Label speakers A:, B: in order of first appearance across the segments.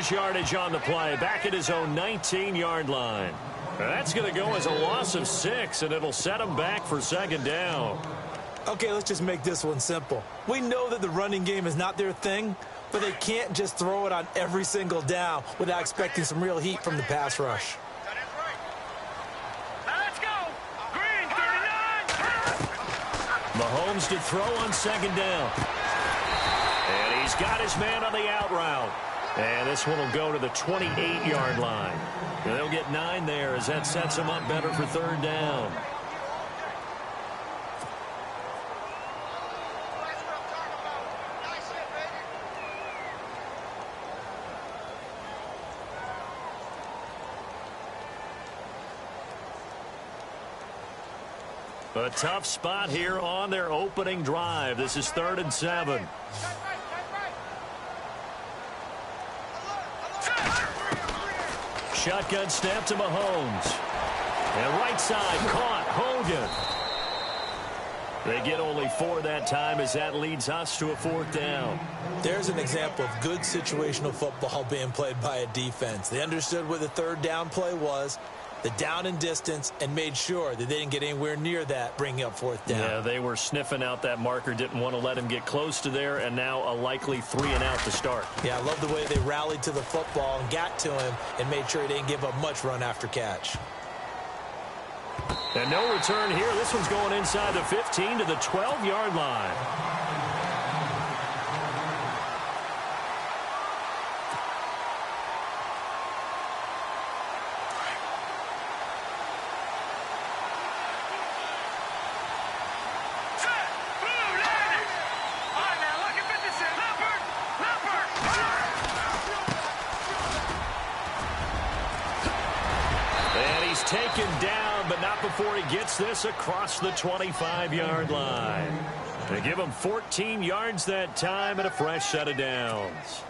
A: lose yardage on the play, back at his own 19-yard line. That's going to go as a loss of 6, and it'll set him back for second down.
B: Okay, let's just make this one simple. We know that the running game is not their thing, but they can't just throw it on every single down without expecting some real heat from the pass rush.
A: Mahomes to throw on second down. And he's got his man on the out route. And this one will go to the 28-yard line. And they'll get 9 there as that sets him up better for third down. A tough spot here on their opening drive. This is 3rd and 7. Shotgun snap to Mahomes. And right side caught. Hogan. They get only 4 that time as that leads us to a 4th down.
B: There's an example of good situational football being played by a defense. They understood where the 3rd down play was, the down and distance, and made sure that they didn't get anywhere near that, bringing up 4th down.
A: Yeah, they were sniffing out that marker, didn't want to let him get close to there, and now a likely 3 and out to start.
B: Yeah, I love the way they rallied to the football and got to him and made sure he didn't give up much run after catch.
A: And no return here. This one's going inside the 15 to the 12-yard line. Taken down, but not before he gets this across the 25-yard line. They give him 14 yards that time and a fresh set of downs.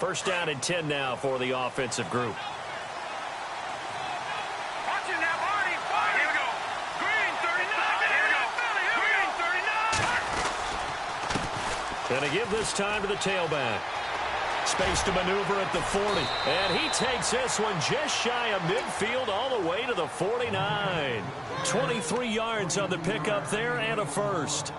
A: 1st down and 10 now for the offensive group. And they give this time to the tailback. Space to maneuver at the 40. And he takes this one just shy of midfield all the way to the 49. 23 yards on the pickup there and a first.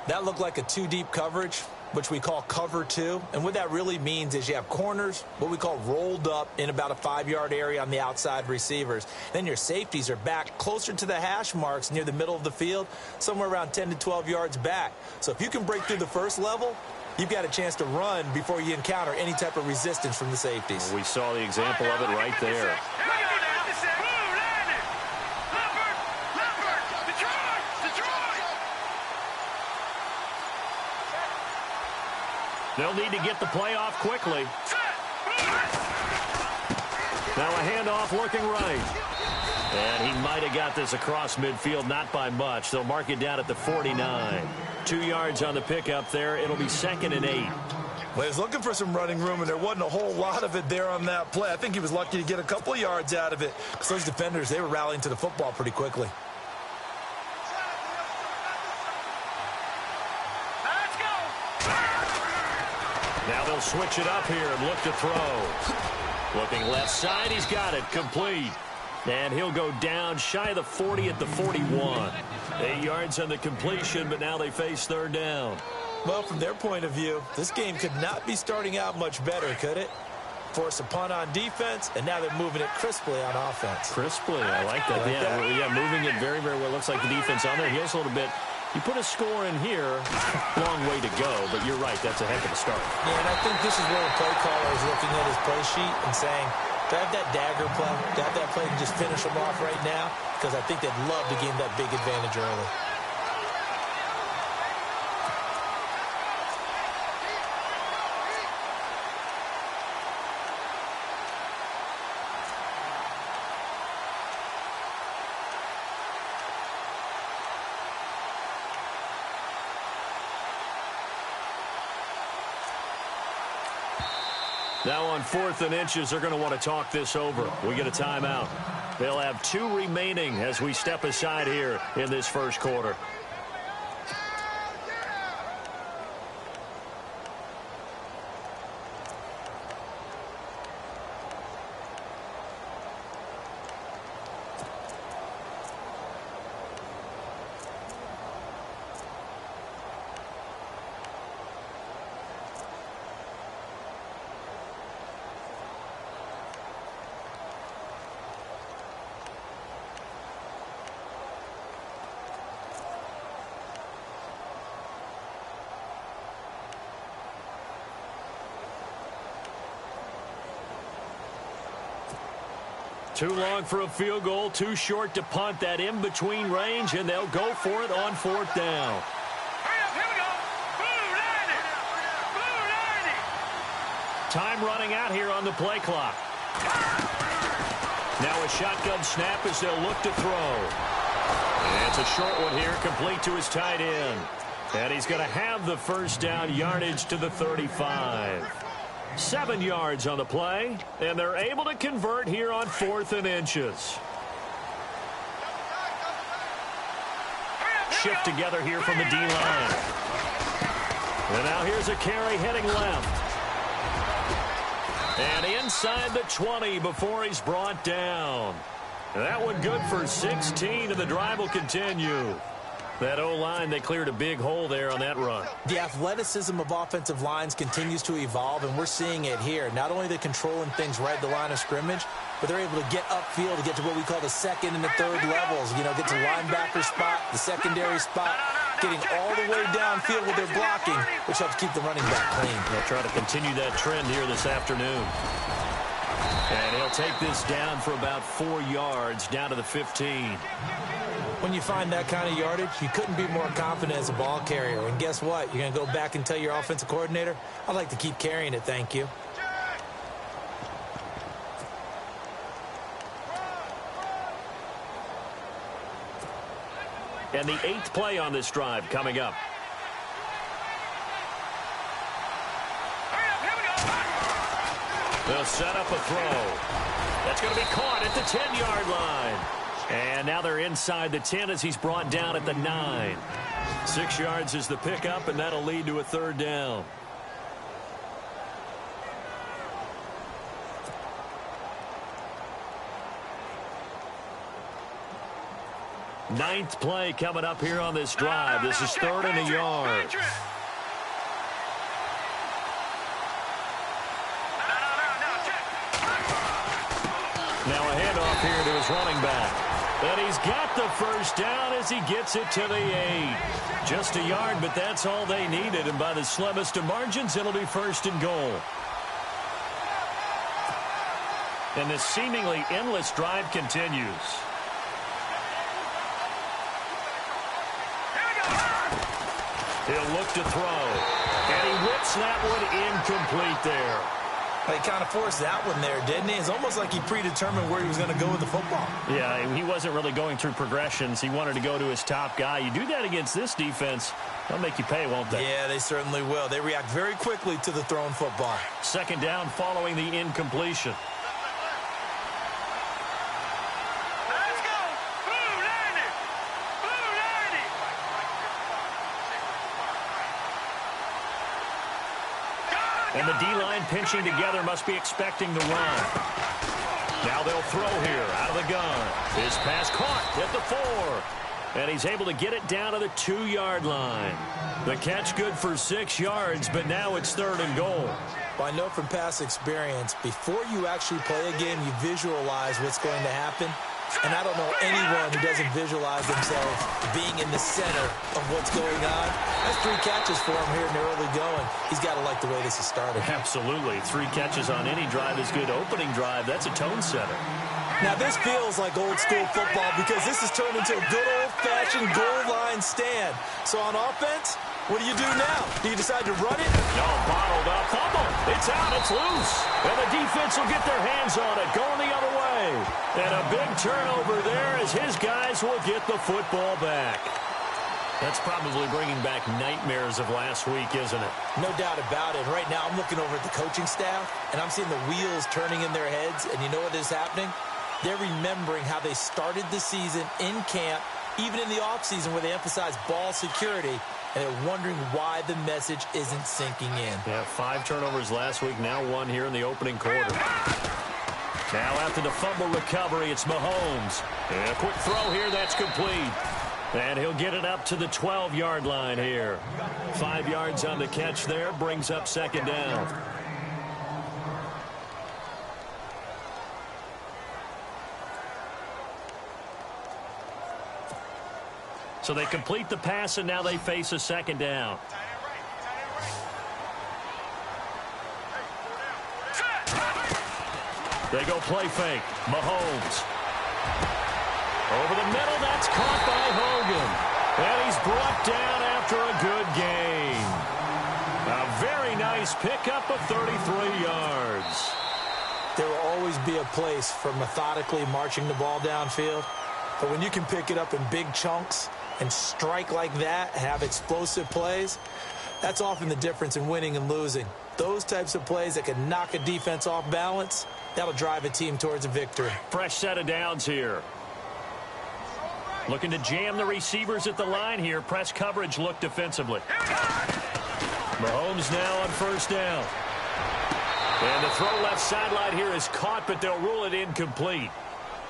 B: That looked like a 2-deep coverage, which we call cover 2. And what that really means is you have corners, what we call rolled up in about a 5-yard area on the outside receivers. Then your safeties are back closer to the hash marks near the middle of the field, somewhere around 10 to 12 yards back. So if you can break through the first level, you've got a chance to run before you encounter any type of resistance from the safeties.
A: Well, we saw the example of it right there. They'll need to get the play off quickly. Now a handoff looking right. And he might have got this across midfield, not by much. They'll mark it down at the 49. 2 yards on the pickup there. It'll be 2nd and 8.
B: Well, he was looking for some running room, and there wasn't a whole lot of it there on that play. I think he was lucky to get a couple of yards out of it because those defenders, they were rallying to the football pretty quickly.
A: Now they'll switch it up here and look to throw. Looking left side, he's got it. Complete. And he'll go down shy of the 40 at the 41. 8 yards on the completion, but now they face 3rd down.
B: Well, from their point of view, this game could not be starting out much better, could it? Force a punt on defense, and now they're moving it crisply on offense.
A: Crisply, I like that. Yeah, moving it very, very well. Looks like the defense on their heels a little bit. You put a score in here, long way to go, but you're right, that's a heck of a start.
B: Yeah, and I think this is where the play caller is looking at his play sheet and saying, do I have that dagger play? Do I have that play to just finish them off right now? Because I think they'd love to gain that big advantage early.
A: Now on 4th and inches, they're going to want to talk this over. We get a timeout. They'll have 2 remaining as we step aside here in this first quarter. Too long for a field goal, too short to punt. That in-between range, and they'll go for it on 4th down. Time running out here on the play clock. Now a shotgun snap as they'll look to throw. And it's a short one here, complete to his tight end. And he's going to have the first down, yardage to the 35. 7 yards on the play, and they're able to convert here on 4th and inches. Shift together here from the D-line. And now here's a carry heading left. And inside the 20 before he's brought down. That one good for 16, and the drive will continue. That O-line, they cleared a big hole there on that run.
B: The athleticism of offensive lines continues to evolve, and we're seeing it here. Not only are they controlling things right at the line of scrimmage, but they're able to get upfield to get to what we call the second and the third levels. You know, get to linebacker spot, the secondary spot, getting all the way downfield with their blocking, which helps keep the running back clean.
A: They'll try to continue that trend here this afternoon. And he'll take this down for about 4 yards, down to the 15.
B: When you find that kind of yardage, you couldn't be more confident as a ball carrier. And guess what? You're going to go back and tell your offensive coordinator, I'd like to keep carrying it, thank you.
A: And the 8th play on this drive coming up. They'll set up a throw. That's going to be caught at the 10-yard line. And now they're inside the 10 as he's brought down at the 9. 6 yards is the pickup, and that'll lead to a 3rd down. Ninth play coming up here on this drive. This is 3rd and a yard. Now a handoff here to his running back. And he's got the first down as he gets it to the 8. Just a yard, but that's all they needed. And by the slimmest of margins, it'll be 1st and goal. And this seemingly endless drive continues. He'll look to throw. And he whips that one incomplete there.
B: He kind of forced that one there, didn't he? It's almost like he predetermined where he was going to go with the football.
A: Yeah, he wasn't really going through progressions. He wanted to go to his top guy. You do that against this defense, they'll make you pay, won't they?
B: Yeah, they certainly will. They react very quickly to the thrown football.
A: 2nd down following the incompletion. And the D-line pinching together must be expecting the run. Now they'll throw here out of the gun. His pass caught at the 4. And he's able to get it down to the 2-yard line. The catch good for 6 yards, but now it's 3rd and goal.
B: Well, I know from past experience, before you actually play a game, you visualize what's going to happen. And I don't know anyone who doesn't visualize themselves being in the center of what's going on. That's 3 catches for him here in the early going. He's got to like the way this is started.
A: Absolutely. 3 catches on any drive is good. Opening drive, that's a tone setter.
B: Now, this feels like old school football because this has turned into a good old-fashioned goal line stand. So on offense, what do you do now? Do you decide to run it?
A: No, bottled up. Fumble. It's out. It's loose. And the defense will get their hands on it. Going the other way. And a big turnover there as his guys will get the football back. That's probably bringing back nightmares of last week, isn't it?
B: No doubt about it. Right now, I'm looking over at the coaching staff, and I'm seeing the wheels turning in their heads. And you know what is happening? They're remembering how they started the season in camp, even in the offseason where they emphasized ball security, and they're wondering why the message isn't sinking in.
A: Yeah, 5 turnovers last week, now 1 here in the opening quarter. Now after the fumble recovery, it's Mahomes. And a quick throw here, that's complete. And he'll get it up to the 12-yard line here. 5 yards on the catch there, brings up 2nd down. So they complete the pass, and now they face a 2nd down. They go play fake. Mahomes. Over the middle, that's caught by Hogan. And he's brought down after a good gain. A very nice pickup of 33 yards.
B: There will always be a place for methodically marching the ball downfield. But when you can pick it up in big chunks and strike like that, have explosive plays, that's often the difference in winning and losing. Those types of plays that can knock a defense off balance, that'll drive a team towards a victory.
A: Fresh set of downs here. Looking to jam the receivers at the line here. Press coverage look defensively. Mahomes now on first down. And the throw left sideline here is caught, but they'll rule it incomplete.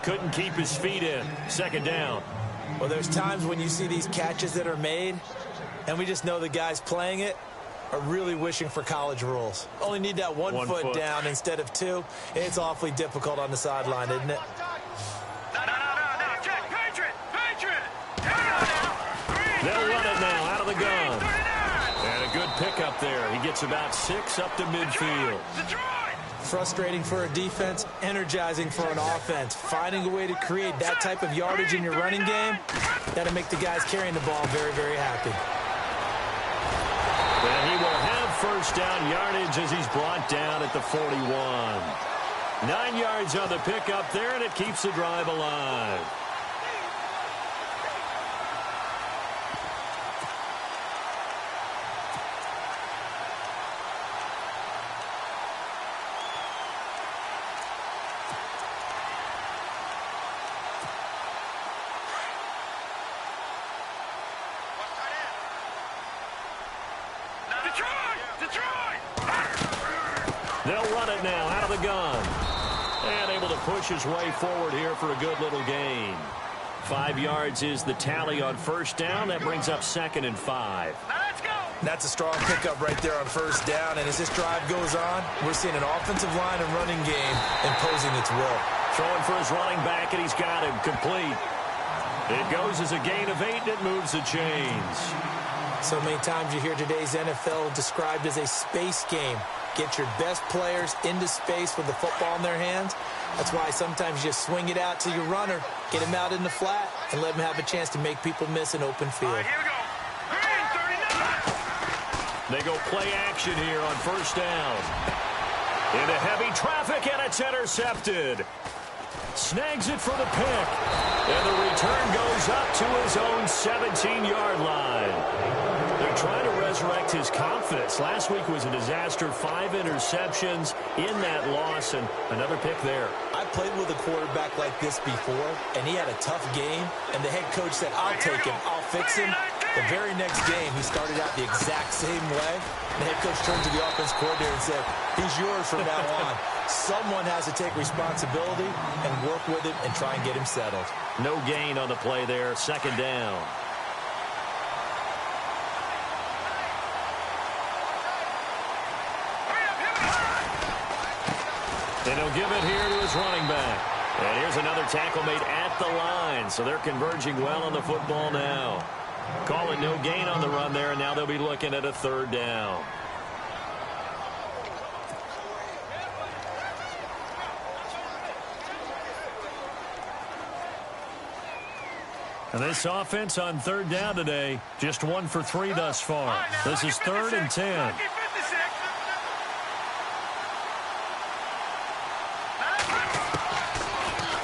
A: Couldn't keep his feet in. Second down.
B: Well, there's times when you see these catches that are made, and we just know the guys playing it are really wishing for college rules. Only need that one foot down instead of two. It's awfully difficult on the sideline, isn't it?
A: They'll run it now out of the gun. And a good pickup there. He gets about 6 up to midfield.
B: Frustrating for a defense, energizing for an offense. Finding a way to create that type of yardage in your running game, that'll make the guys carrying the ball very, very happy.
A: And he will have first down yardage as he's brought down at the 41. 9 yards on the pickup there, and it keeps the drive alive. They'll run it now out of the gun. And able to push his way forward here for a good little gain. 5 yards is the tally on first down. That brings up 2nd and 5.
B: Let's go. That's a strong pickup right there on first down. And as this drive goes on, we're seeing an offensive line and running game imposing its will.
A: Throwing for his running back, and he's got him complete. It goes as a gain of 8, and it moves the chains.
B: So many times you hear today's NFL described as a space game. Get your best players into space with the football in their hands. That's why sometimes you just swing it out to your runner, get him out in the flat, and let him have a chance to make people miss an open field.
A: Here we go. They go play action here on first down. Into heavy traffic, and it's intercepted. Snags it for the pick. And the return goes up to his own 17-yard line. They're trying to resurrect his confidence. Last week was a disaster. 5 interceptions in that loss, and another pick there.
B: I played with a quarterback like this before, and he had a tough game, and the head coach said, I'll take him, I'll fix him. The very next game, he started out the exact same way. The head coach turned to the offense coordinator and said, he's yours from now on. Someone has to take responsibility and work with him and try and get him settled.
A: No gain on the play there. Second down. And he'll give it here to his running back. And here's another tackle made at the line. So they're converging well on the football now. Call it no gain on the run there, and now they'll be looking at a third down. And this offense on third down today, just 1 for 3 thus far. This is 3rd and 10.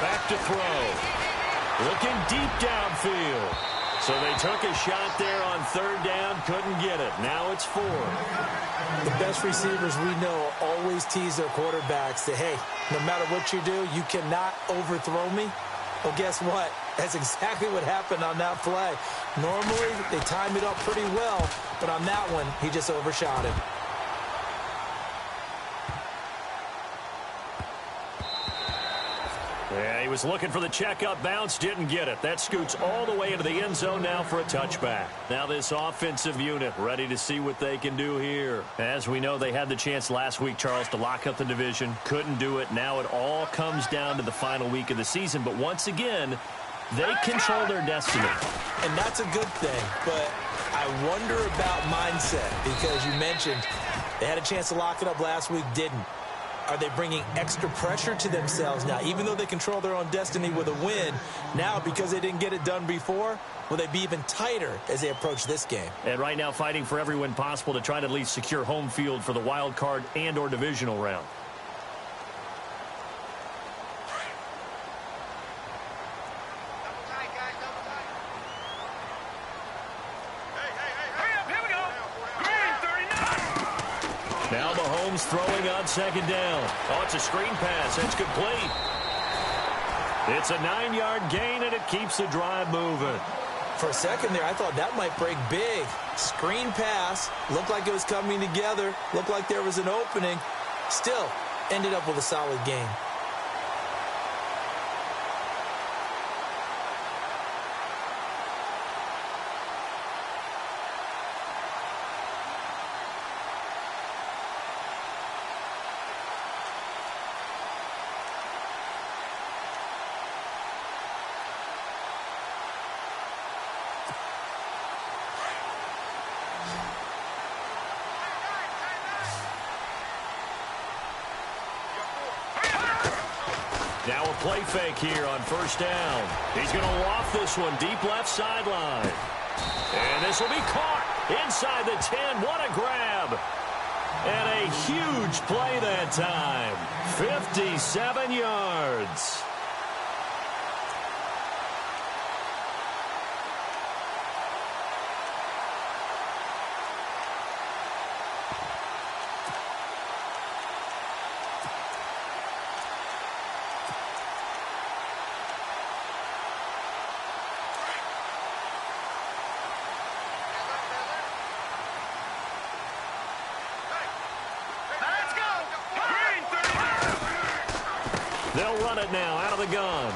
A: Back to throw. Looking deep downfield. So they took a shot there on third down, couldn't get it. Now it's 4.
B: The best receivers we know always tease their quarterbacks that, hey, no matter what you do, you cannot overthrow me. Well, guess what? That's exactly what happened on that play. Normally, they time it up pretty well, but on that one, he just overshot him.
A: Yeah, he was looking for the checkup bounce, didn't get it. That scoots all the way into the end zone now for a touchback. Now this offensive unit ready to see what they can do here. As we know, they had the chance last week, Charles, to lock up the division. Couldn't do it. Now it all comes down to the final week of the season. But once again, they control their destiny.
B: And that's a good thing. But I wonder about mindset because you mentioned they had a chance to lock it up last week, didn't. are they bringing extra pressure to themselves now? Even though they control their own destiny with a win, now because they didn't get it done before, will they be even tighter as they approach this game?
A: And right now fighting for every win possible to try to at least secure home field for the wild card and or divisional round. Now Mahomes throwing on second down. Oh, it's a screen pass. It's complete. It's a 9-yard gain, and it keeps the drive moving.
B: For a second there, I thought that might break big. Screen pass. Looked like it was coming together. Looked like there was an opening. Still, ended up with a solid gain.
A: Now a play fake here on first down. He's going to loft this one deep left sideline. And this will be caught inside the 10. What a grab. And a huge play that time. 57 yards. They'll run it now out of the gun.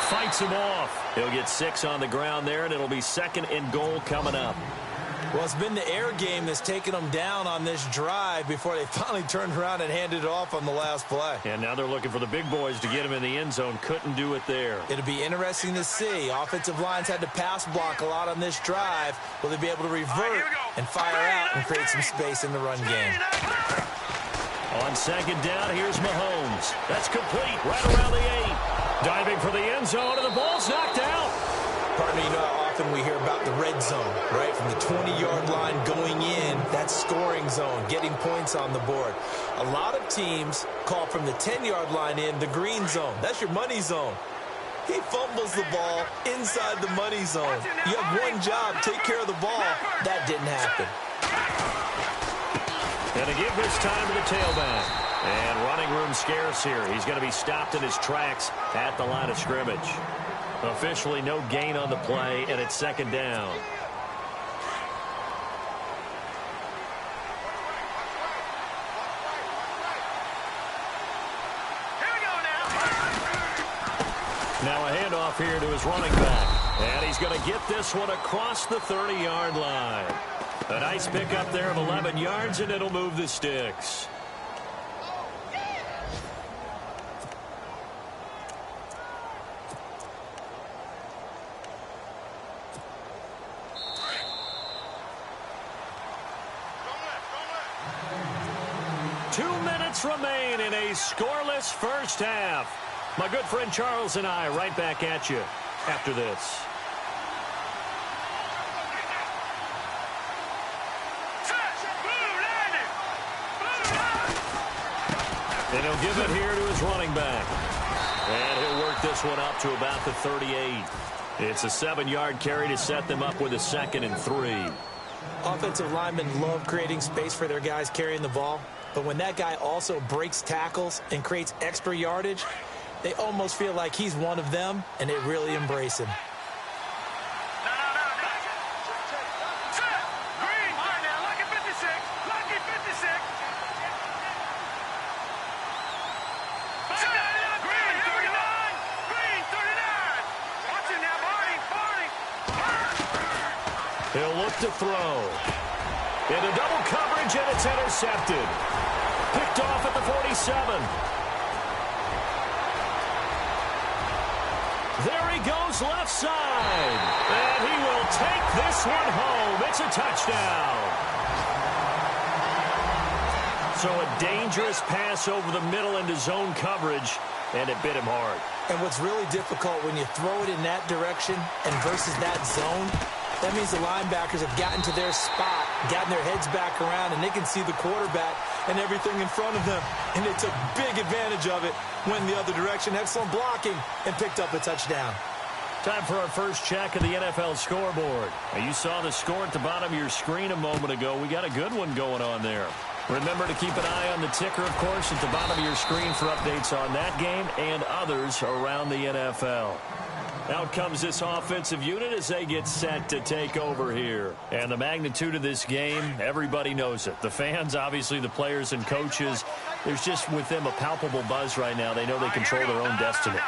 A: Fights him off. He'll get 6 on the ground there, and it'll be 2nd and goal coming up.
B: Well, it's been the air game that's taken them down on this drive before they finally turned around and handed it off on the last play.
A: And now they're looking for the big boys to get him in the end zone. Couldn't do it there.
B: It'll be interesting to see. Offensive lines had to pass block a lot on this drive. Will they be able to revert and fire out and create some space in the run game?
A: On second down, here's Mahomes. That's complete right around the 8. Diving for the end zone, and the ball's knocked out.
B: Pardon me, you know how often we hear about the red zone, right? From the 20-yard line going in, that scoring zone, getting points on the board. A lot of teams call from the 10-yard line in the green zone. That's your money zone. He fumbles the ball inside the money zone. You have one job, take care of the ball. That didn't happen.
A: And to give this time to the tailback. And running room scarce here. He's going to be stopped in his tracks at the line of scrimmage. Officially no gain on the play, and it's 2nd down. Now a handoff here to his running back. And he's going to get this one across the 30-yard line. A nice pickup there of 11 yards, and it'll move the sticks. Remain in a scoreless first half. My good friend Charles and I right back at you after this. And he'll give it here to his running back. And he'll work this one up to about the 38. It's a 7-yard carry to set them up with a 2nd and 3.
B: Offensive linemen love creating space for their guys carrying the ball. But when that guy also breaks tackles and creates extra yardage, they almost feel like he's one of them, and they really embrace him.
A: He'll look to throw. Into double coverage, and it's intercepted. Picked off at the 47. There he goes left side. And he will take this one home. It's a touchdown. So a dangerous pass over the middle into zone coverage, and it bit him hard.
B: And what's really difficult when you throw it in that direction and versus that zone, that means the linebackers have gotten to their spot, gotten their heads back around, and they can see the quarterback and everything in front of them. And they took big advantage of it, went the other direction, excellent blocking, and picked up a touchdown.
A: Time for our first check of the NFL scoreboard. Now, you saw the score at the bottom of your screen a moment ago. We got a good one going on there. Remember to keep an eye on the ticker, of course, at the bottom of your screen for updates on that game and others around the NFL. Out comes this offensive unit as they get set to take over here. And the magnitude of this game, everybody knows it. The fans, obviously the players and coaches, there's just with them a palpable buzz right now. They know they control their own destiny.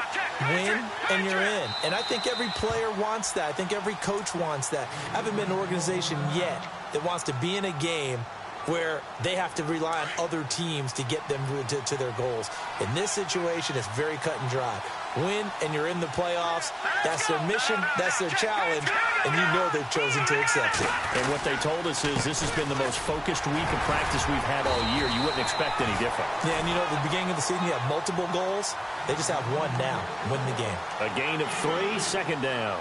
B: Win and you're in. And I think every player wants that. I think every coach wants that. I haven't been in an organization yet that wants to be in a game where they have to rely on other teams to get them to their goals. In this situation, it's very cut and dry. Win, and you're in the playoffs. That's their mission. That's their challenge. And you know they've chosen to accept it.
A: And what they told us is this has been the most focused week of practice we've had all year. You wouldn't expect any different.
B: Yeah, and you know, at the beginning of the season, you have multiple goals. They just have one now. Win the game.
A: A gain of 3, second down.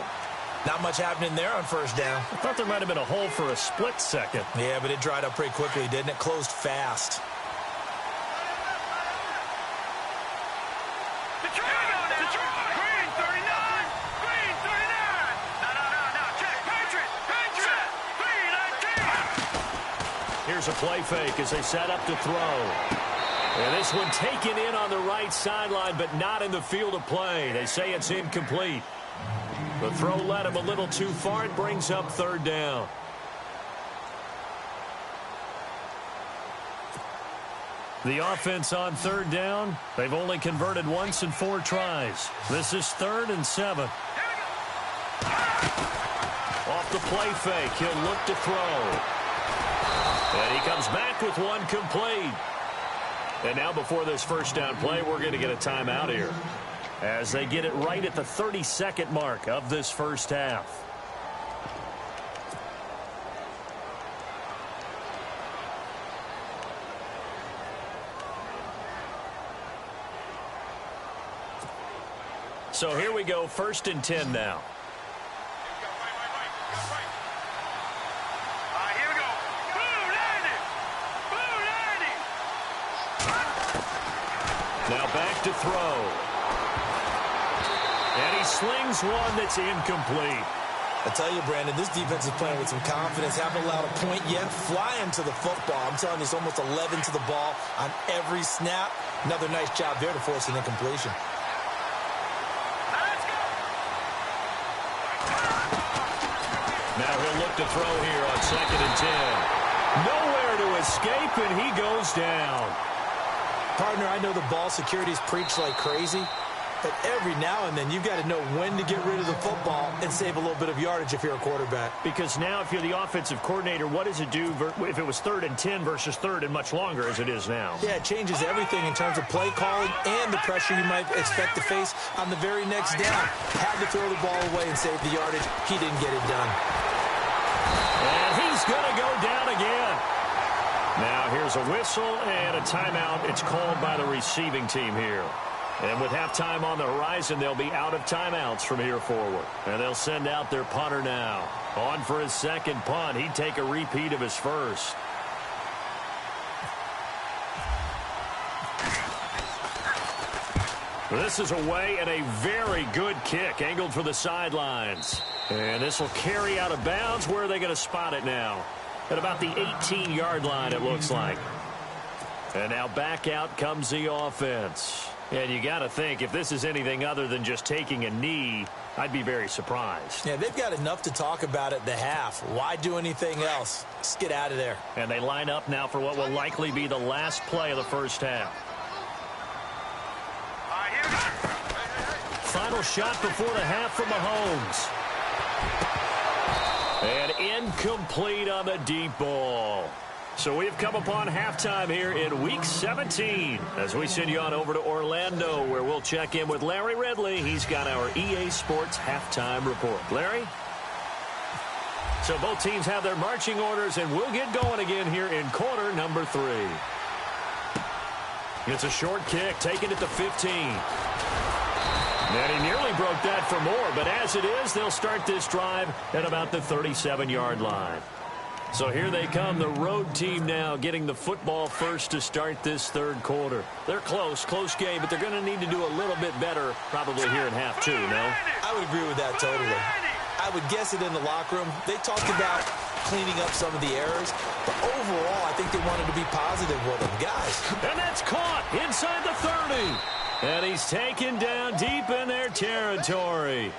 B: Not much happening there on first down.
A: I thought there might have been a hole for a split second.
B: Yeah, but it dried up pretty quickly, didn't it? Closed fast.
A: Here's a play fake as they set up to throw. And this one taken in on the right sideline, but not in the field of play. They say it's incomplete. The throw led him a little too far. It brings up third down. The offense on third down, they've only converted once in 4 tries. This is 3rd and 7. Off the play fake, he'll look to throw. And he comes back with one complete. And now before this first down play, we're going to get a timeout here, as they get it right at the 30-second mark of this first half. So here we go, 1st and 10 now. Now back to throw. And he slings one that's incomplete.
B: I tell you, Brandon, this defense is playing with some confidence. Haven't allowed a point yet. Flying to the football. I'm telling you, it's almost 11 to the ball on every snap. Another nice job there to force an incompletion.
A: Now he'll look to throw here on 2nd and 10. Nowhere to escape, and he goes down.
B: Partner, I know the ball security's preached like crazy, but every now and then you've got to know when to get rid of the football and save a little bit of yardage if you're a quarterback.
A: Because now if you're the offensive coordinator, what does it do if it was 3rd and 10 versus 3rd and much longer as it is now?
B: Yeah, it changes everything in terms of play calling and the pressure you might expect to face on the very next down. Had to throw the ball away and save the yardage. He didn't get it done.
A: And he's going to go down again. Now here's a whistle and a timeout. It's called by the receiving team here. And with halftime on the horizon, they'll be out of timeouts from here forward. And they'll send out their punter now. On for his second punt. He'd take a repeat of his first. This is away and a very good kick angled for the sidelines. And this will carry out of bounds. Where are they going to spot it now? At about the 18-yard line, it looks like. And now back out comes the offense. And you got to think, if this is anything other than just taking a knee, I'd be very surprised.
B: Yeah, they've got enough to talk about at the half. Why do anything else? Just get out of there.
A: And they line up now for what will likely be the last play of the first half. Final shot before the half from Mahomes. And incomplete on the deep ball. So we've come upon halftime here in Week 17 as we send you on over to Orlando, where we'll check in with Larry Ridley. He's got our EA Sports halftime report. Larry? So both teams have their marching orders, and we'll get going again here in quarter number 3. It's a short kick, taken at the 15. And he nearly broke that for more, but as it is, they'll start this drive at about the 37-yard line. So here they come, the road team now getting the football first to start this third quarter. They're close game, but they're going to need to do a little bit better probably here in half two, no?
B: I would agree with that totally. I would guess it in the locker room. They talked about cleaning up some of the errors, but overall, I think they wanted to be positive with them. Guys.
A: And that's caught inside the 30. And he's taken down deep in their territory.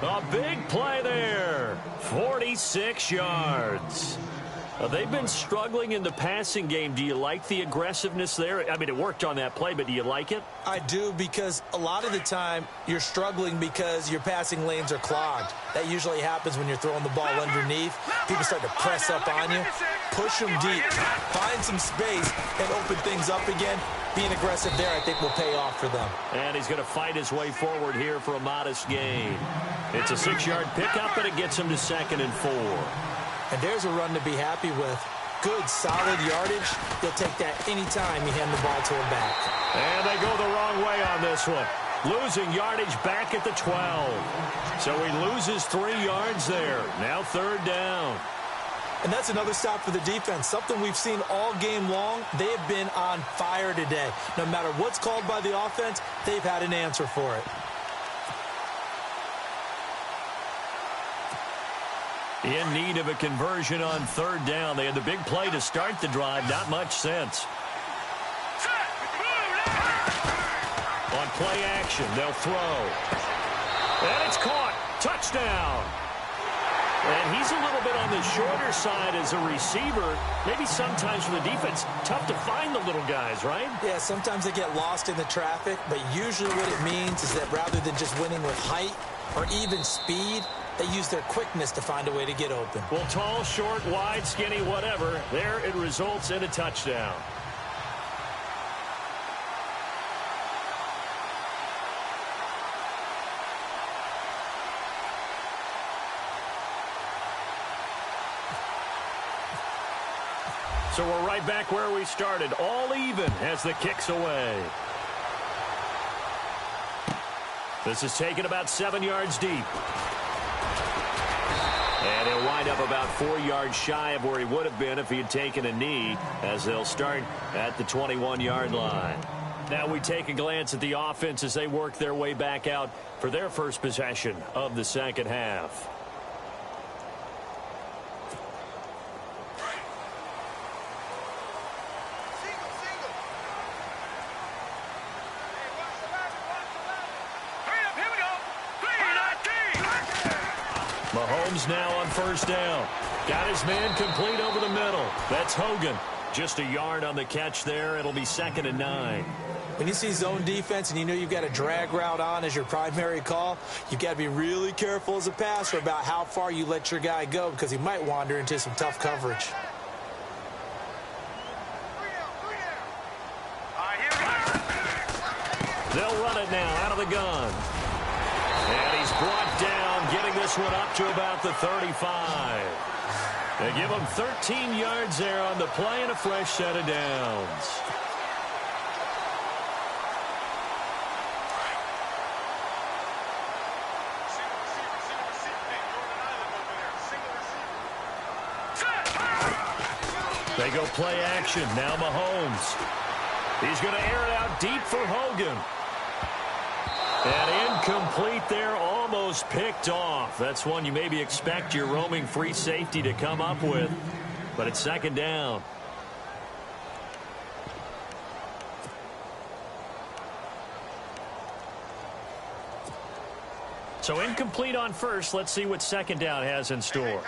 A: A big play there. 46 yards. They've been struggling in the passing game. Do you like the aggressiveness there? I mean, it worked on that play, but do you like it?
B: I do, because a lot of the time you're struggling because your passing lanes are clogged. That usually happens when you're throwing the ball underneath. People start to press up on you. Push them deep. Find some space and open things up again. Being aggressive there, I think, will pay off for them.
A: And he's going to fight his way forward here for a modest gain. It's a 6-yard pickup, and it gets him to 2nd and 4.
B: And there's a run to be happy with. Good, solid yardage. You'll take that anytime you hand the ball to a back.
A: And they go the wrong way on this one. Losing yardage back at the 12. So he loses 3 yards there. Now 3rd down.
B: And that's another stop for the defense. Something we've seen all game long. They have been on fire today. No matter what's called by the offense, they've had an answer for it.
A: In need of a conversion on 3rd down. They had the big play to start the drive. Not much sense. On play action, they'll throw. And it's caught. Touchdown. And he's a little bit on the shorter side as a receiver. Maybe sometimes for the defense, tough to find the little guys, right?
B: Yeah, sometimes they get lost in the traffic, but usually what it means is that rather than just winning with height or even speed, they use their quickness to find a way to get open.
A: Well, tall, short, wide, skinny, whatever, there it results in a touchdown. So we're right back where we started, all even as the kick's away. This is taken about 7 yards deep. And he'll wind up about 4 yards shy of where he would have been if he had taken a knee, as they'll start at the 21-yard line. Now we take a glance at the offense as they work their way back out for their first possession of the second half. Mahomes now on 1st down. Got his man complete over the middle. That's Hogan. Just a yard on the catch there. It'll be 2nd and 9.
B: When you see zone defense and you know you've got a drag route on as your primary call, you've got to be really careful as a passer about how far you let your guy go, because he might wander into some tough coverage.
A: They'll run it now out of the gun. And he's brought down, getting this one up to about the 35. They give him 13 yards there on the play and a fresh set of downs. They go play action. Now Mahomes. He's going to air it out deep for Hogan. And incomplete there, almost picked off. That's one you maybe expect your roaming free safety to come up with. But it's 2nd down. So incomplete on first. Let's see what 2nd down has in store.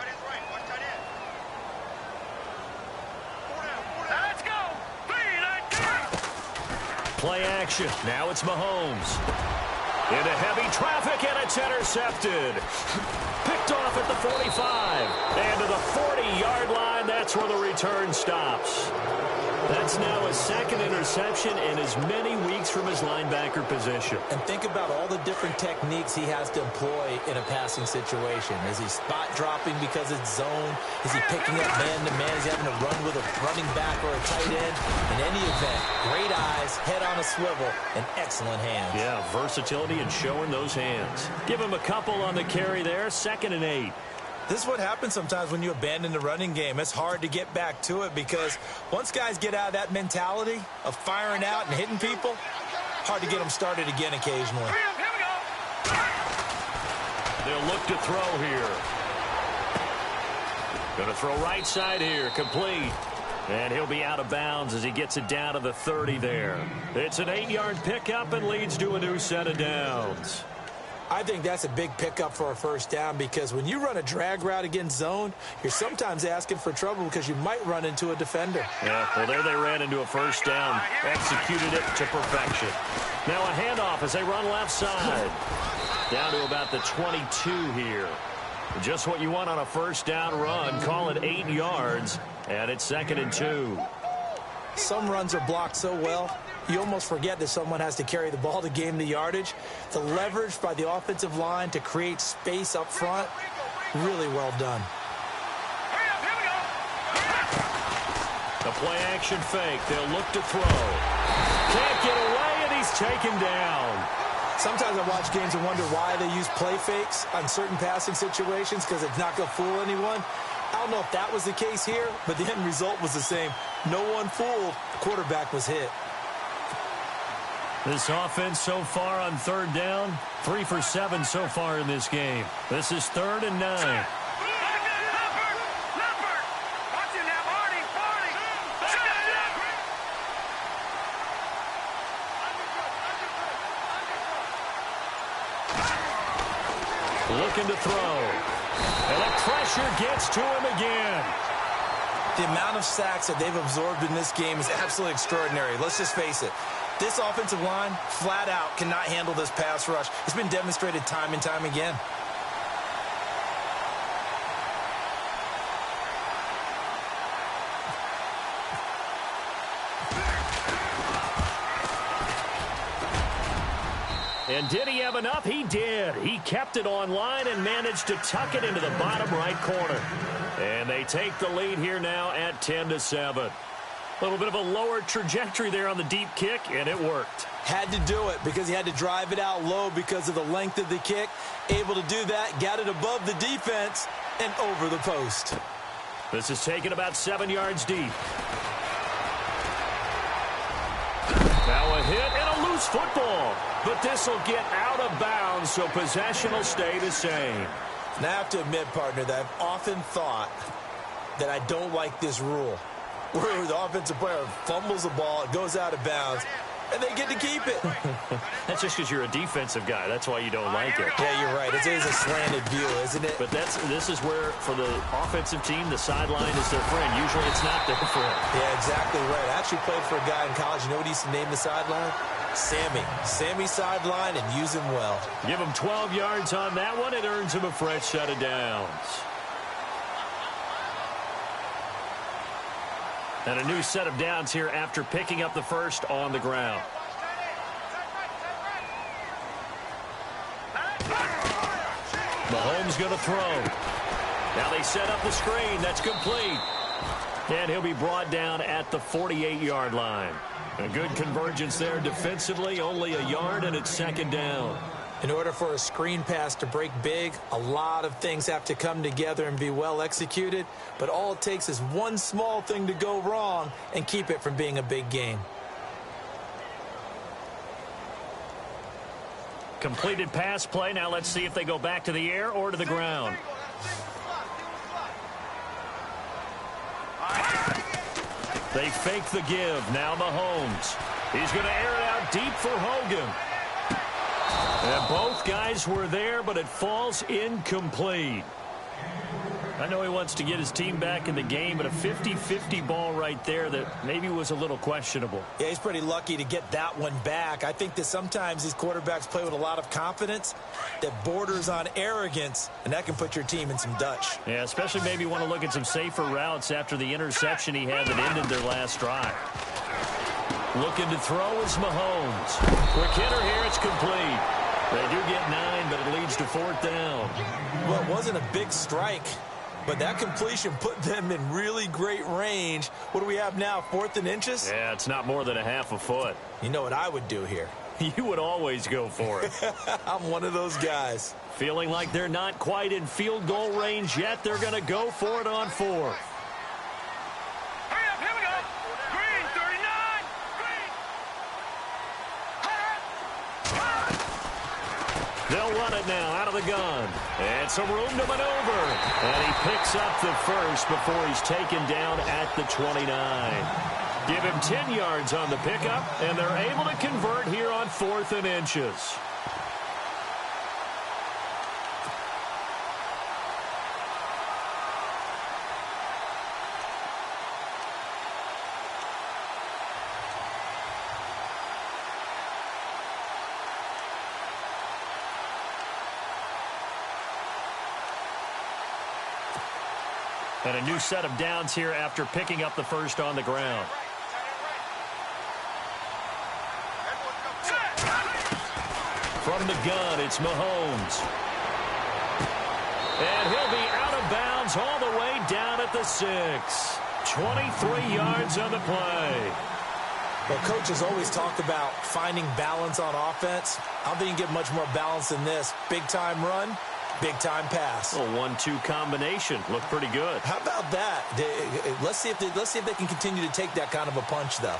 A: Play action. Now it's Mahomes. Into heavy traffic, and it's intercepted. Picked off at the 45. And to the 40-yard line, that's where the return stops. That's now his second interception in as many weeks from his linebacker position.
B: And think about all the different techniques he has to employ in a passing situation. Is he spot dropping because it's zone? Is he picking up man-to-man? Is he having to run with a running back or a tight end? In any event, great eyes, head on a swivel, and excellent hands.
A: Yeah, versatility and showing those hands. Give him a couple on the carry there, 2nd and 8.
B: This is what happens sometimes when you abandon the running game. It's hard to get back to it because once guys get out of that mentality of firing out and hitting people, hard to get them started again occasionally.
A: They'll look to throw here. Going to throw right side here, complete. And he'll be out of bounds as he gets it down to the 30 there. It's an 8-yard pickup and leads to a new set of downs.
B: I think that's a big pickup for a first down because when you run a drag route against zone, you're sometimes asking for trouble because you might run into a defender.
A: Yeah, well, there they ran into a first down, executed it to perfection. Now a handoff as they run left side. Down to about the 22 here. Just what you want on a first down run. Call it 8 yards, and it's 2nd and 2.
B: Some runs are blocked so well, you almost forget that someone has to carry the ball to gain the yardage. The leverage by the offensive line to create space up front, really well done.
A: The play-action fake. They'll look to throw. Can't get away, and he's taken down.
B: Sometimes I watch games and wonder why they use play fakes on certain passing situations because it's not going to fool anyone. I don't know if that was the case here, but the end result was the same. No one fooled. The quarterback was hit.
A: This offense so far on 3rd down, 3 for 7 so far in this game. This is 3rd and 9. Looking to throw. And the pressure gets to him again.
B: The amount of sacks that they've absorbed in this game is absolutely extraordinary. Let's just face it. This offensive line, flat out, cannot handle this pass rush. It's been demonstrated time and time again.
A: And did he have enough? He did. He kept it online and managed to tuck it into the bottom right corner. And they take the lead here now at 10-7. A little bit of a lower trajectory there on the deep kick, and it worked.
B: Had to do it because he had to drive it out low because of the length of the kick. Able to do that, got it above the defense, and over the post.
A: This is taken about 7 yards deep. Now a hit and a loose football. But this will get out of bounds, so possession will stay the same.
B: Now I have to admit, partner, that I've often thought that I don't like this rule, where the offensive player fumbles the ball, it goes out of bounds, and they get to keep it.
A: That's just because you're a defensive guy. That's why you don't like it.
B: Yeah, you're right. It is a slanted view, isn't it?
A: But this is where, for the offensive team, the sideline is their friend. Usually it's not their friend.
B: Yeah, exactly right. I actually played for a guy in college. You know what he used to name the sideline? Sammy. Sammy sideline, and use him well.
A: Give him 12 yards on that one. It earns him a fresh set of downs. And a new set of downs here after picking up the first on the ground. Mahomes going to throw. Now they set up the screen. That's complete. And he'll be brought down at the 48-yard line. A good convergence there defensively, only a yard, and it's 2nd down.
B: In order for a screen pass to break big, a lot of things have to come together and be well executed, but all it takes is one small thing to go wrong and keep it from being a big game.
A: Completed pass play. Now let's see if they go back to the air or to the ground. They fake the give. Now Mahomes. He's going to air it out deep for Hogan. And both guys were there, but it falls incomplete. I know he wants to get his team back in the game, but a 50-50 ball right there that maybe was a little questionable.
B: Yeah, he's pretty lucky to get that one back. I think that sometimes these quarterbacks play with a lot of confidence that borders on arrogance, and that can put your team in some Dutch.
A: Yeah, especially maybe want to look at some safer routes after the interception he had that ended their last drive. Looking to throw is Mahomes. Quick hitter here, it's complete. They do get 9, but it leads to 4th down.
B: Well, it wasn't a big strike, but that completion put them in really great range. What do we have now, 4th and inches?
A: Yeah, it's not more than a half a foot.
B: You know what I would do here?
A: You would always go for it.
B: I'm one of those guys.
A: Feeling like they're not quite in field goal range yet, they're going to go for it on 4th. They'll run it now out of the gun. And some room to maneuver. And he picks up the first before he's taken down at the 29. Give him 10 yards on the pickup, and they're able to convert here on 4th and inches. And a new set of downs here after picking up the first on the ground. From the gun, it's Mahomes. And he'll be out of bounds all the way down at the 6. 23 yards on the play.
B: Well, coaches always talk about finding balance on offense. I don't think you can get much more balance than this. Big-time run. Big-time pass.
A: A 1-2 combination. Looked pretty good.
B: How about that? Let's see if they can continue to take that kind of a punch, though.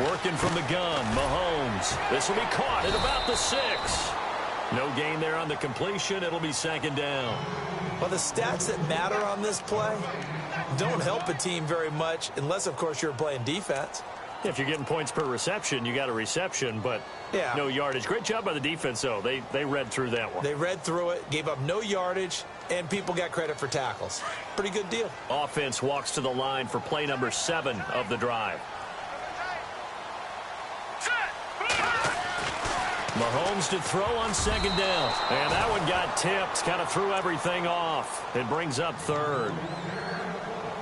A: Working from the gun, Mahomes. This will be caught at about the 6. No gain there on the completion. It'll be 2nd down.
B: Well, the stats that matter on this play don't help a team very much unless, of course, you're playing defense.
A: If you're getting points per reception, you got a reception, but no yardage. Great job by the defense, though. They read through that one.
B: They read through it, gave up no yardage, and people got credit for tackles. Pretty good deal.
A: Offense walks to the line for play number 7 of the drive. Mahomes to throw on 2nd down. And that one got tipped. Kind of threw everything off. It brings up 3rd.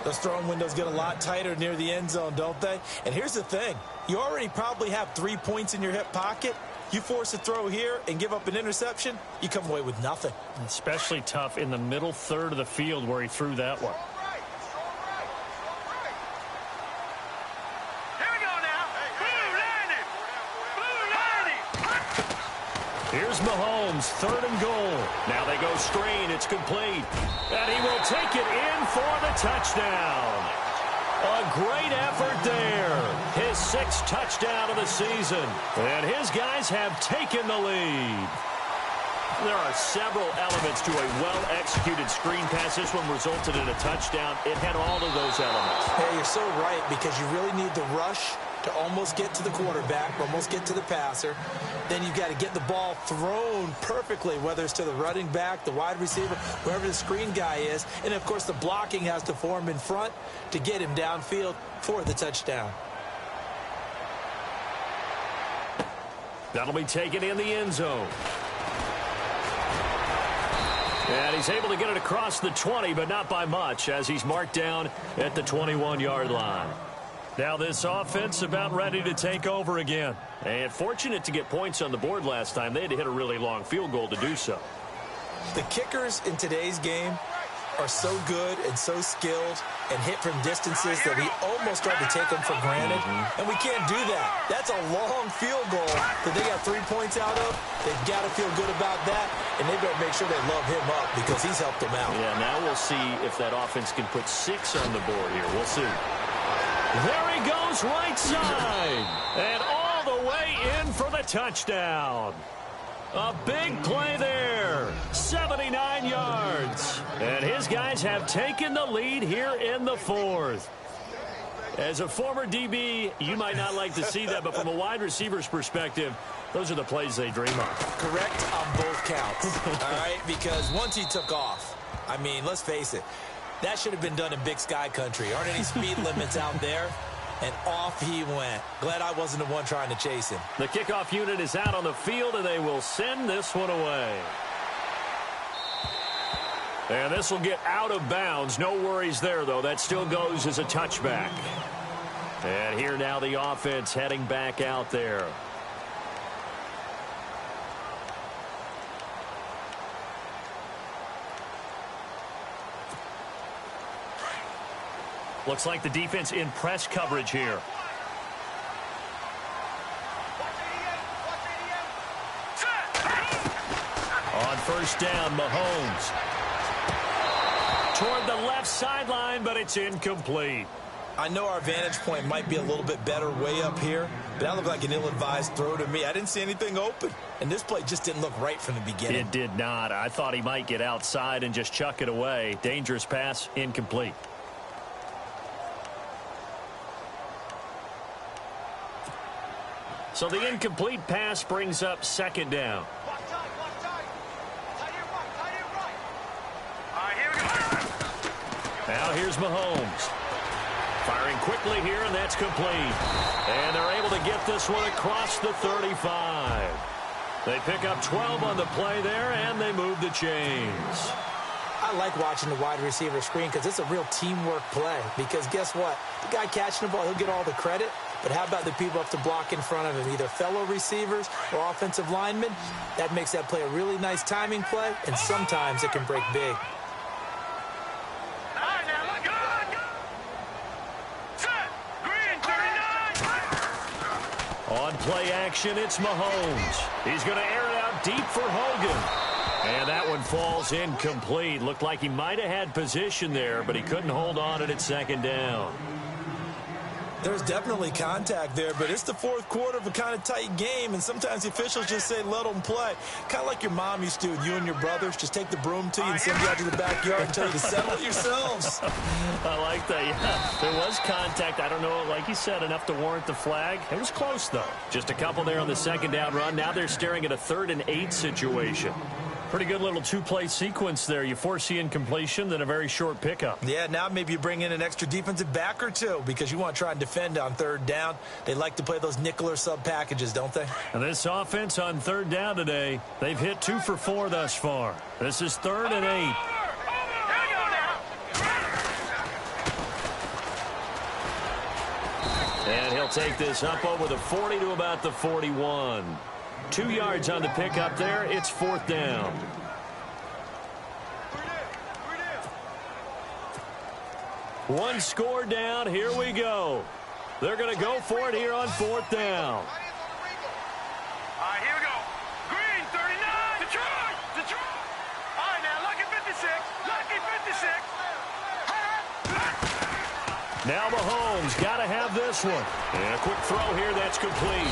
B: Those throwing windows get a lot tighter near the end zone, don't they? And here's the thing. You already probably have 3 points in your hip pocket. You force a throw here and give up an interception, you come away with nothing.
A: Especially tough in the middle third of the field where he threw that one. Here's Mahomes, 3rd and goal. Now they go screen. It's complete. And he will take it in for the touchdown. A great effort there. His 6th touchdown of the season. And his guys have taken the lead. There are several elements to a well-executed screen pass. This one resulted in a touchdown. It had all of those elements.
B: Hey, you're so right, because you really need the rush to almost get to the quarterback, almost get to the passer. Then you've got to get the ball thrown perfectly, whether it's to the running back, the wide receiver, whoever the screen guy is. And, of course, the blocking has to form in front to get him downfield for the touchdown.
A: That'll be taken in the end zone. And he's able to get it across the 20, but not by much, as he's marked down at the 21-yard line. Now this offense about ready to take over again. And fortunate to get points on the board last time. They had to hit a really long field goal to do so.
B: The kickers in today's game are so good and so skilled and hit from distances that we almost start to take them for granted. And we can't do that. That's a long field goal that they got 3 points out of. They've got to feel good about that, and they better make sure they love him up because he's helped them out.
A: Yeah, now we'll see if that offense can put 6 on the board here. We'll see. There he goes right side. And all the way in for the touchdown. A big play there. 79 yards. And his guys have taken the lead here in the 4th. As a former DB, you might not like to see that, but from a wide receiver's perspective, those are the plays they dream of.
B: Correct on both counts, all right? Because once he took off, I mean, let's face it, that should have been done in Big Sky country. Aren't any speed limits out there? And off he went. Glad I wasn't the one trying to chase him.
A: The kickoff unit is out on the field, and they will send this one away. And this will get out of bounds. No worries there, though. That still goes as a touchback. And here now the offense heading back out there. Looks like the defense in press coverage here. On first down, Mahomes. Toward the left sideline, but it's incomplete.
B: I know our vantage point might be a little bit better way up here, but that looked like an ill-advised throw to me. I didn't see anything open, and this play just didn't look right from the beginning.
A: It did not. I thought he might get outside and just chuck it away. Dangerous pass, incomplete. So the incomplete pass brings up second down. Now here's Mahomes. Firing quickly here, and that's complete. And they're able to get this one across the 35. They pick up 12 on the play there, and they move the chains.
B: I like watching the wide receiver screen because it's a real teamwork play. Because guess what? The guy catching the ball, he'll get all the credit. But how about the people up to block in front of him, either fellow receivers or offensive linemen? That makes that play a really nice timing play, and sometimes it can break big.
A: On play action, it's Mahomes. He's going to air it out deep for Hogan. And that one falls incomplete. Looked like he might have had position there, but he couldn't hold on it at second down.
B: There's definitely contact there, but it's the fourth quarter of a kind of tight game, and sometimes the officials just say, let them play. Kind of like your mom used to with you and your brothers. Just take the broom to you and send you out to the backyard and tell you to settle it yourselves.
A: I like that, yeah. There was contact. I don't know, like you said, enough to warrant the flag. It was close, though. Just a couple there on the second down run. Now they're staring at a 3rd and 8 situation. Pretty good little two-play sequence there. You force the incompletion, then a very short pickup.
B: Yeah, now maybe you bring in an extra defensive back or two because you want to try and defend on 3rd down. They like to play those nickel or sub packages, don't they?
A: And this offense on 3rd down today, they've hit 2 for 4 thus far. This is 3rd and 8. And he'll take this up over the 40 to about the 41. 2 yards on the pickup there. It's 4th down. One score down. Here we go. They're going to go for it here on 4th down.
C: All right, here we go. Green, 39. Detroit. Detroit. All right, now, lucky 56. Lucky 56.
A: Now Mahomes got to have this one. And a quick throw here. That's complete.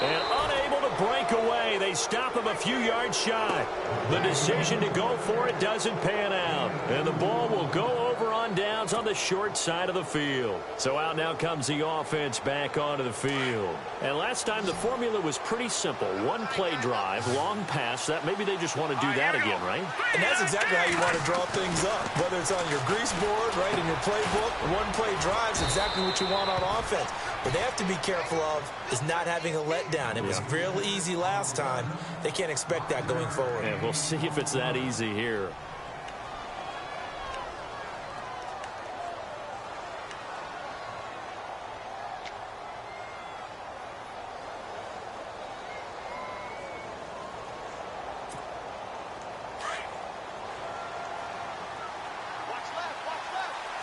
A: And unable to break away. They stop him a few yards shy. The decision to go for it doesn't pan out. And the ball will go over on downs on the short side of the field. So out now comes the offense back onto the field. And last time the formula was pretty simple. One play drive, long pass. That maybe they just want to do that again, right?
B: And that's exactly how you want to draw things up. Whether it's on your grease board, right, in your playbook, one play drive is exactly what you want on offense. What they have to be careful of is not having a letdown. It was real easy last time. They can't expect that going forward.
A: And we'll see if it's that easy here.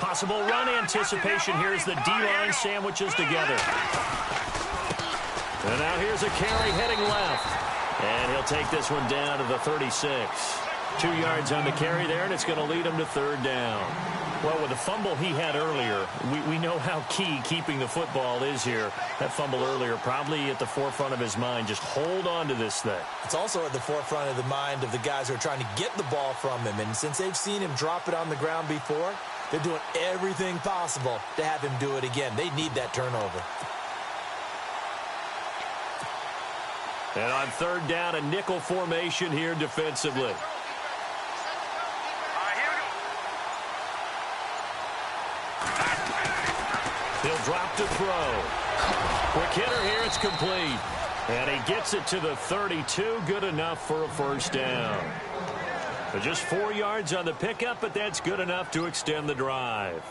A: Possible run anticipation. Here's the D-line sandwiches together. And now here's a carry heading left. And he'll take this one down to the 36. 2 yards on the carry there, and it's going to lead him to 3rd down. Well, with the fumble he had earlier, we know how key keeping the football is here. That fumble earlier probably at the forefront of his mind. Just hold on to this thing.
B: It's also at the forefront of the mind of the guys who are trying to get the ball from him. And since they've seen him drop it on the ground before, They're doing everything possible to have him do it again. They need that turnover.
A: And on third down, a nickel formation here defensively. He'll drop to throw. Quick hitter here, it's complete. And he gets it to the 32, good enough for a first down. But just 4 yards on the pickup, but that's good enough to extend the drive.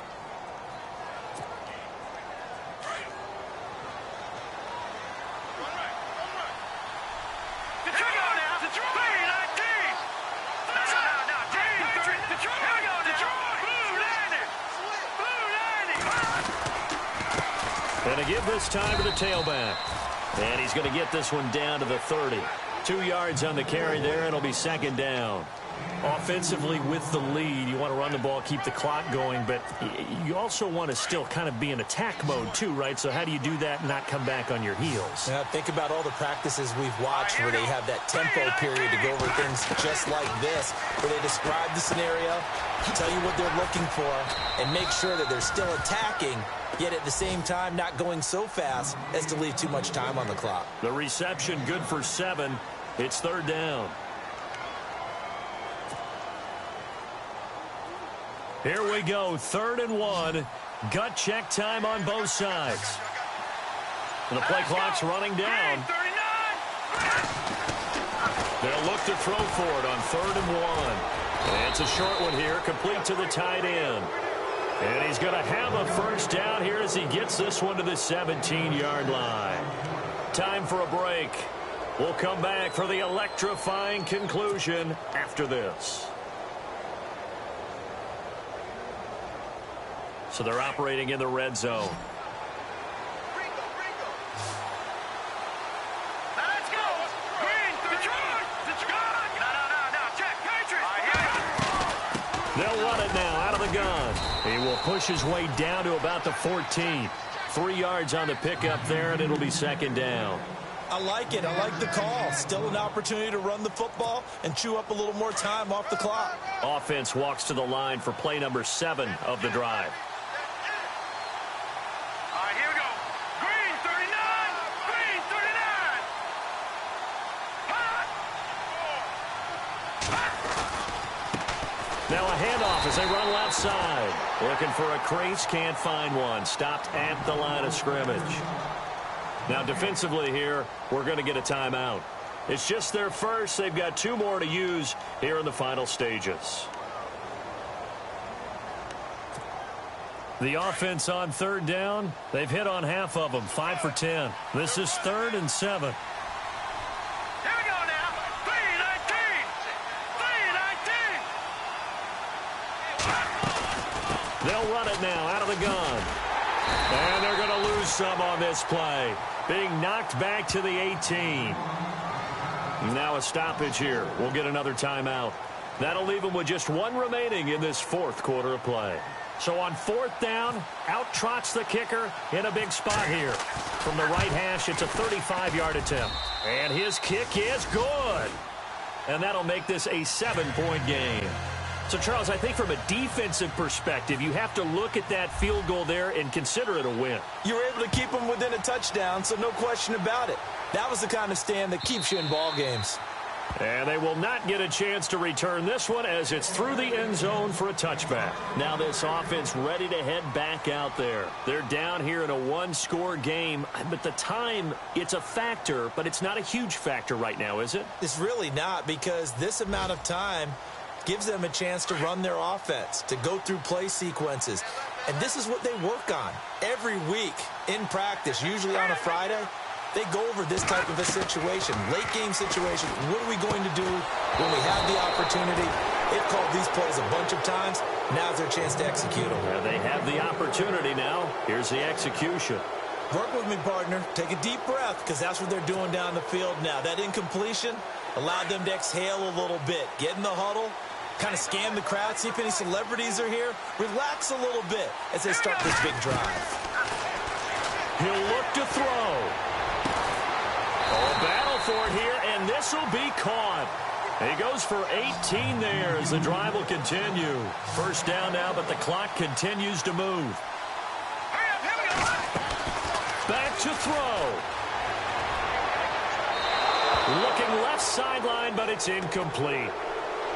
A: And to give this time to the tailback. And he's going to get this one down to the 30. 2 yards on the carry there, and it'll be second down. Offensively with the lead, you want to run the ball, keep the clock going, but you also want to still kind of be in attack mode too, right? So how do you do that and not come back on your heels?
B: Now, think about all the practices we've watched where they have that tempo period to go over things just like this, where they describe the scenario, tell you what they're looking for, and make sure that they're still attacking, yet at the same time not going so fast as to leave too much time on the clock.
A: The reception good for 7. It's third down. Here we go, 3rd and 1. Gut check time on both sides. And the play clock's running down. They'll look to throw for it on 3rd and 1. And it's a short one here, complete to the tight end. And he's going to have a first down here as he gets this one to the 17-yard line. Time for a break. We'll come back for the electrifying conclusion after this. So they're operating in the red zone. They'll run it now out of the gun. He will push his way down to about the 14. 3 yards on the pickup there, and it'll be second down.
B: I like it. I like the call. Still an opportunity to run the football and chew up a little more time off the clock.
A: Offense walks to the line for play number 7 of the drive. Now a handoff as they run left side. Looking for a crease, can't find one. Stopped at the line of scrimmage. Now defensively here, we're going to get a timeout. It's just their first. They've got 2 more to use here in the final stages. The offense on third down, they've hit on half of them, 5 for 10. This is 3rd and 7. They'll run it now out of the gun. And they're going to lose some on this play. Being knocked back to the 18. Now a stoppage here. We'll get another timeout. That'll leave them with just 1 remaining in this 4th quarter of play. So on 4th down, out trots the kicker in a big spot here. From the right hash, it's a 35-yard attempt. And his kick is good. And that'll make this a 7-point game. So, Charles, I think from a defensive perspective, you have to look at that field goal there and consider it a win.
B: You were able to keep them within a touchdown, so no question about it. That was the kind of stand that keeps you in ball games.
A: And they will not get a chance to return this one as it's through the end zone for a touchback. Now this offense ready to head back out there. They're down here in a 1-score game, but the time, it's a factor, but it's not a huge factor right now, is it?
B: It's really not, because this amount of time gives them a chance to run their offense, to go through play sequences. And this is what they work on every week in practice, usually on a Friday. They go over this type of a situation, late game situation. What are we going to do when we have the opportunity? They've called these plays a bunch of times. Now's their chance to execute them.
A: Yeah, they have the opportunity now. Here's the execution.
B: Work with me, partner. Take a deep breath, because that's what they're doing down the field now. That incompletion allowed them to exhale a little bit. Get in the huddle, kind of scan the crowd, see if any celebrities are here. Relax a little bit as they start this big drive.
A: He'll look to throw. Oh, battle for it here, and this will be caught. He goes for 18 there as the drive will continue. First down now, but the clock continues to move. Back to throw. Looking left sideline, but it's incomplete.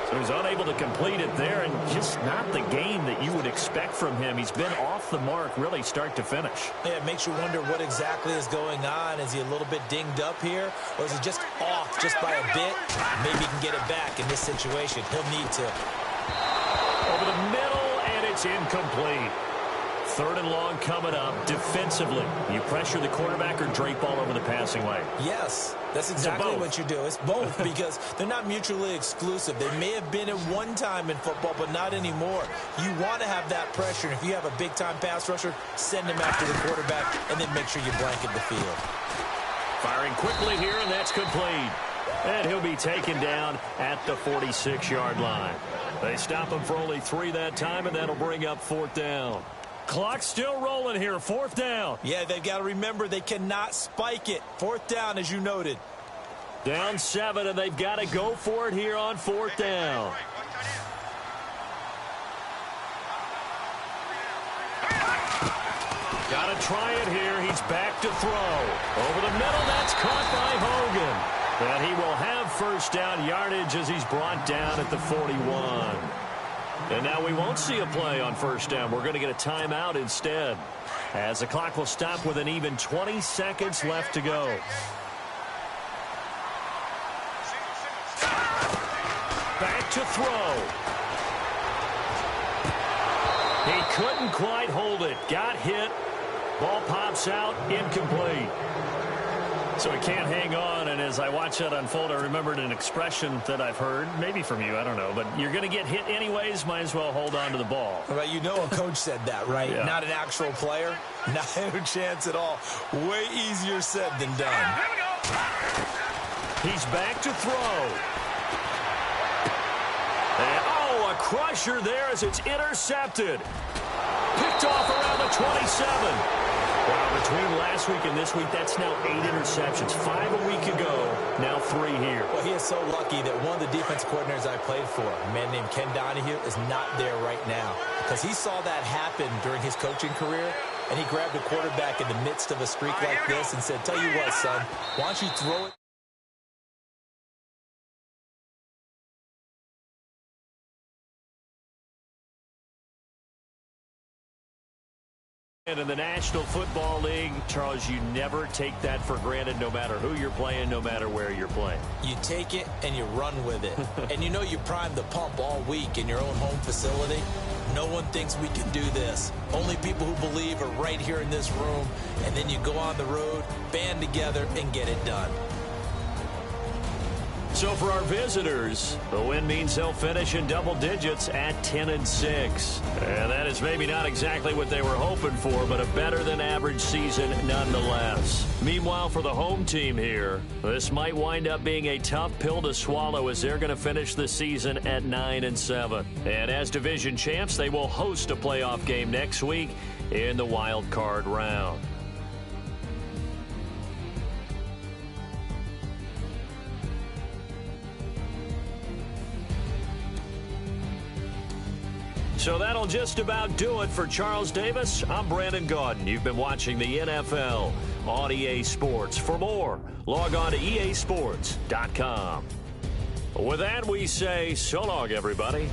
A: So he's unable to complete it there, and just not the game that you would expect from him. He's been off the mark really start to finish.
B: Yeah, it makes you wonder what exactly is going on. Is he a little bit dinged up here, or is he just off just by a bit? Maybe he can get it back in this situation. He'll need to.
A: Over the middle, and it's incomplete. Third and long coming up. Defensively, you pressure the quarterback or drape all over the passing lane?
B: Yes, that's exactly what you do. It's both because they're not mutually exclusive. They may have been at one time in football, but not anymore. You want to have that pressure. And if you have a big-time pass rusher, send him after the quarterback, and then make sure you blanket the field.
A: Firing quickly here, and that's complete. And he'll be taken down at the 46-yard line. They stop him for only 3 that time, and that'll bring up 4th down. Clock still rolling here. 4th down.
B: Yeah, they've got to remember they cannot spike it. 4th down, as you noted.
A: Down 7, and they've got to go for it here on 4th down. Got to try it here. He's back to throw. Over the middle, that's caught by Hogan. And he will have first down yardage as he's brought down at the 41. And now we won't see a play on first down. We're going to get a timeout instead, as the clock will stop with an even 20 seconds left to go. Back to throw. He couldn't quite hold it. Got hit. Ball pops out. Incomplete. So he can't hang on, and as I watch that unfold, I remembered an expression that I've heard, maybe from you, I don't know, but you're going to get hit anyways, might as well hold on to the ball.
B: Well, you know a coach said that, right?
A: Yeah.
B: Not an actual player. Not a chance at all. Way easier said than done.
A: He's back to throw. And, a crusher there as it's intercepted. Picked off around the 27. Well, between last week and this week, that's now 8 interceptions. 5 a week ago, now 3 here.
B: Well, he is so lucky that one of the defense coordinators I played for, a man named Ken Donahue, is not there right now. Because he saw that happen during his coaching career, and he grabbed a quarterback in the midst of a streak like this and said, tell you what, son, why don't you throw it?
A: And in the National Football League, Charles, you never take that for granted, no matter who you're playing, no matter where you're playing.
B: You take it and you run with it. And you know you primed the pump all week in your own home facility. No one thinks we can do this. Only people who believe are right here in this room. And then you go on the road, band together, and get it done.
A: So for our visitors, the win means they'll finish in double digits at 10-6. And that is maybe not exactly what they were hoping for, but a better than average season nonetheless. Meanwhile, for the home team here, this might wind up being a tough pill to swallow as they're going to finish the season at 9-7. And as division champs, they will host a playoff game next week in the wild card round. So that'll just about do it for Charles Davis. I'm Brandon Gaudin. You've been watching the NFL on EA Sports. For more, log on to easports.com. With that, we say so long, everybody.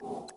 D: You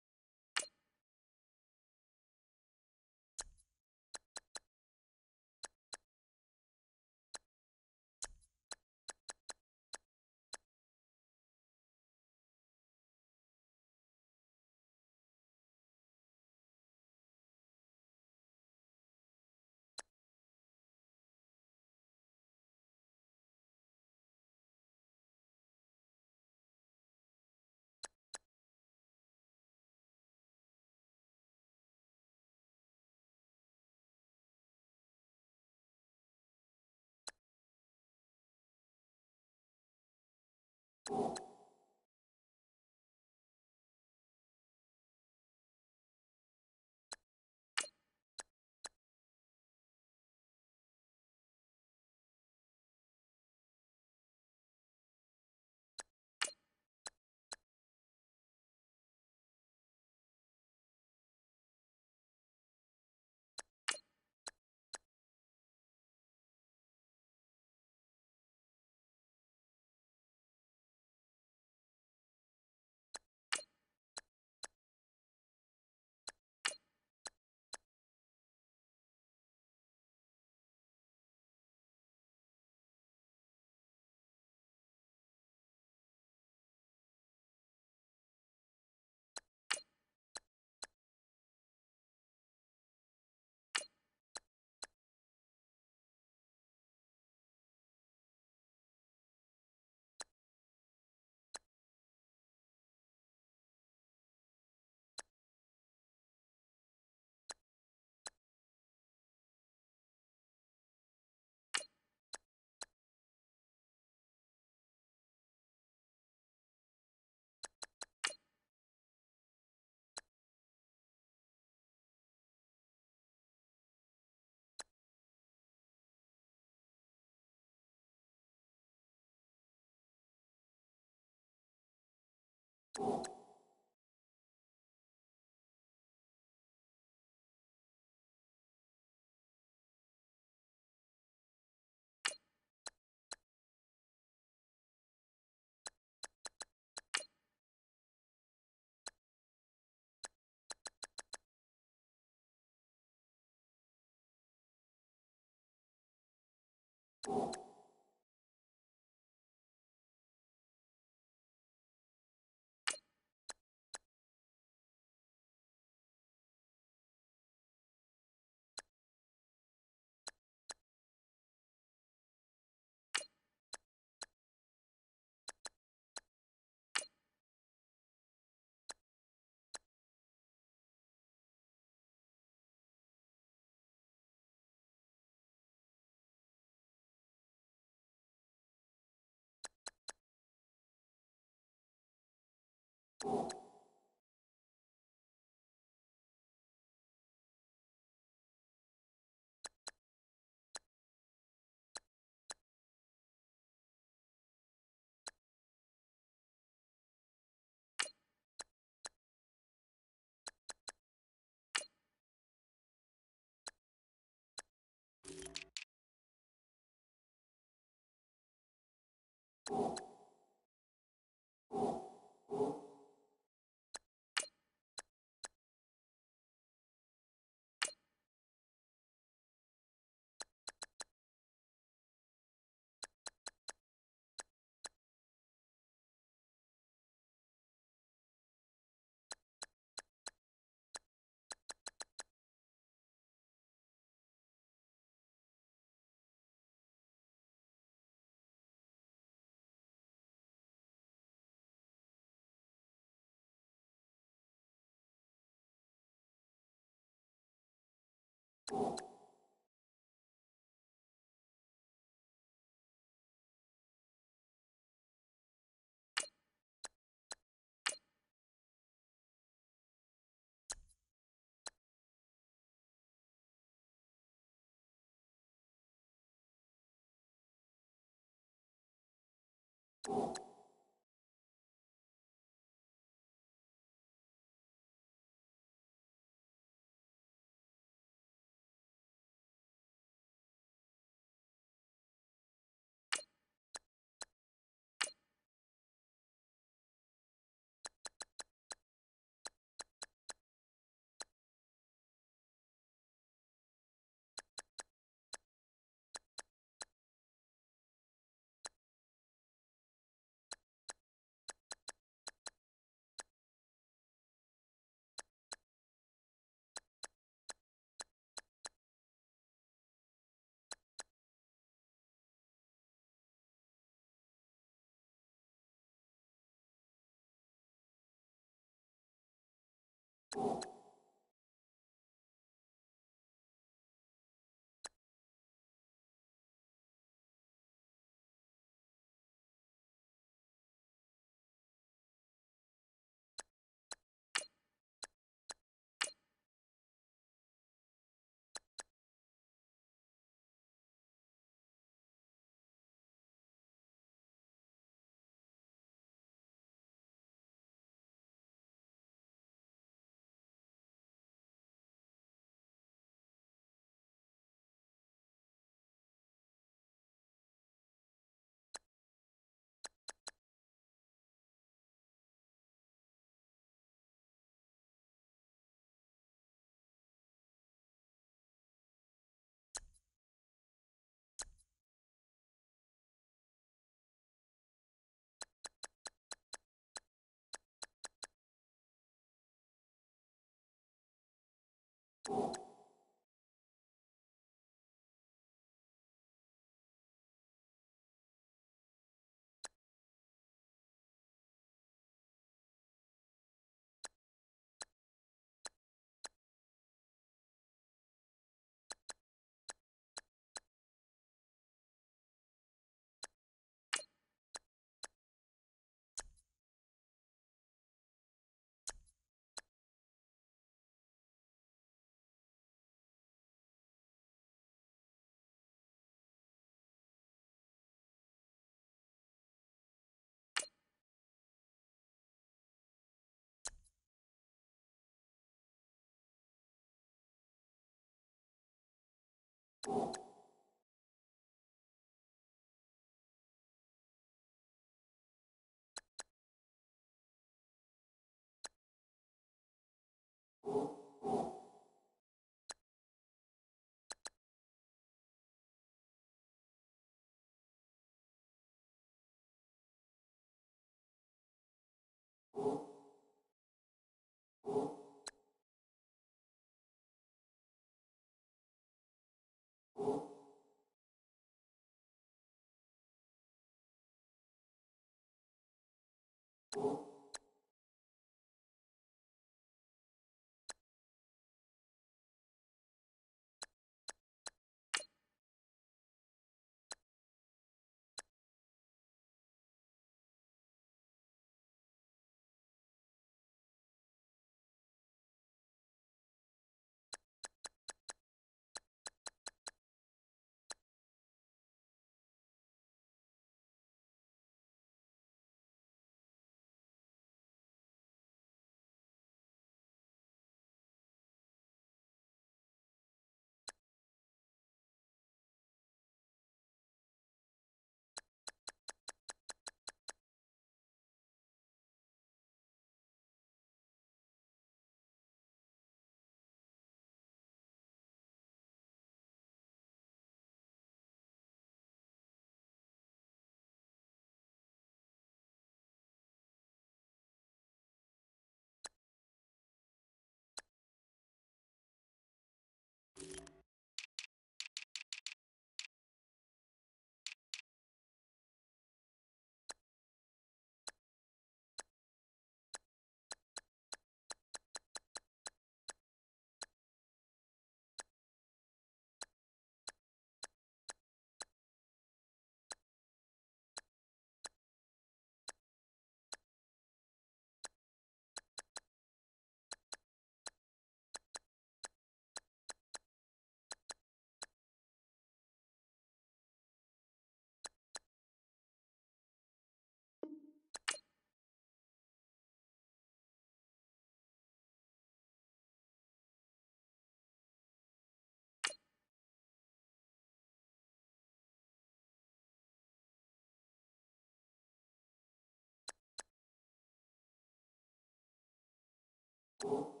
D: you.